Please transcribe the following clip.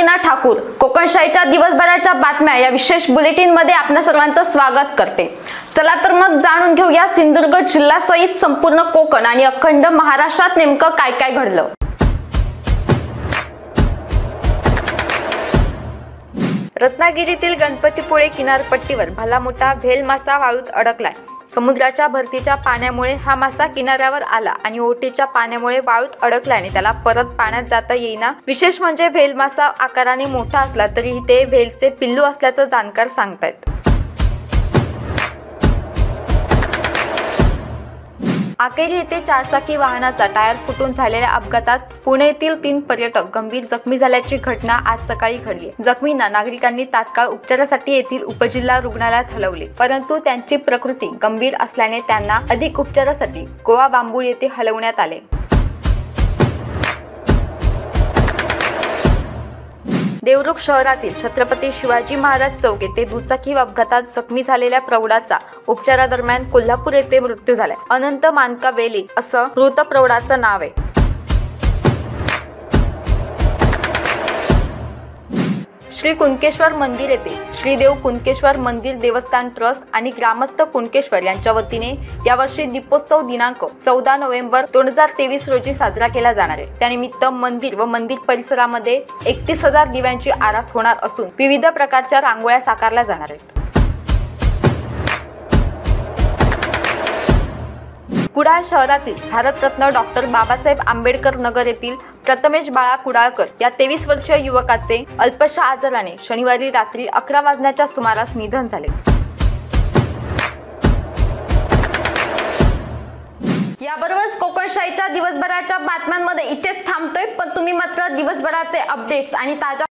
अंजलीना ठाकूर कोकणशाहीच्या दिवसभराच्या बातम्या या विशेष बुलेटिन मध्ये आपल्या सर्वांचं स्वागत करते। चला तर मग जाणून घेऊया सिंधुदुर्ग जिल्ह्यासहित संपूर्ण कोकण आणि अखंड महाराष्ट्रात नेमकं काय काय घडलं। रत्नागिरीतील गणपतीपुळे किनारपट्टीवर भला मोठा व्हेल मासा वाळूत अडकलाय। समुद्राच्या भरतीच्या पाण्यामुळे हा मासा किनाऱ्यावर आला आणि ओहोटीच्या पाण्यामुळे वाळूत अडकल्याने त्याला परत पाण्यात जाता येईना। विशेष म्हणजे व्हेल मासा आकाराने मोठा असला तरीही ते व्हेलचे पिल्लू असल्याचं जाणकार सांगतायत। आकेरी येथे चारचाकी वाहनाचा टायर फुटून झालेल्या अपघातात पुणे येथील 3 पर्यटक गंभीर जखमी झाल्याची घटना आज सकाळी घडली। जखमींना नागरिकांनी तात्काळ उपचारासाठी येथील उपजिल्हा रुग्णालयात हलवले, परंतु त्यांची प्रकृती गंभीर असल्याने त्यांना अधिक उपचारासाठी गोवा बांबुळ येथे हलवण्यात आले। देवरुख शहरातील छत्रपती शिवाजी महाराज चौक येथे दुचाकी अपघातात जखमी झालेल्या प्रौढाचा उपचारादरम्यान कोल्हापूर येथे मृत्यू झालाय। अनंत मानका वेले असं मृत प्रौढाचं नाव आहे। श्री कुणकेश्वर मंदिर येथे श्रीदेव कुणकेश्वर मंदिर देवस्थान ट्रस्ट आणि ग्रामस्थ कुणकेश्वर यांच्या वतीने यावर्षी दीपोत्सव दिनांक 14 नोव्हेंबर 2023 रोजी साजरा केला जाणार आहे। त्यानिमित्त मंदिर व मंदिर परिसरामध्ये 31,000 दिव्यांची आरास होणार असून विविध प्रकारच्या रांगोळ्या साकारल्या जाणार आहेत। कुडाळ शहरातील भारतरत्न डॉक्टर बाबासाहेब आंबेडकर नगर येथील प्रथमेश बाळा कुडाळकर या 23 वर्षीय युवकाचे अल्पशा आजाराने शनिवारी रात्री 11 वाजण्याच्या सुमारास निधन झाले। याबरोबरच कोकणशाहीच्या दिवसभराच्या बातम्यांमध्ये इथेच थांबतोय, पण तुम्ही मात्र दिवसभराचे अपडेट्स आणि ताज्या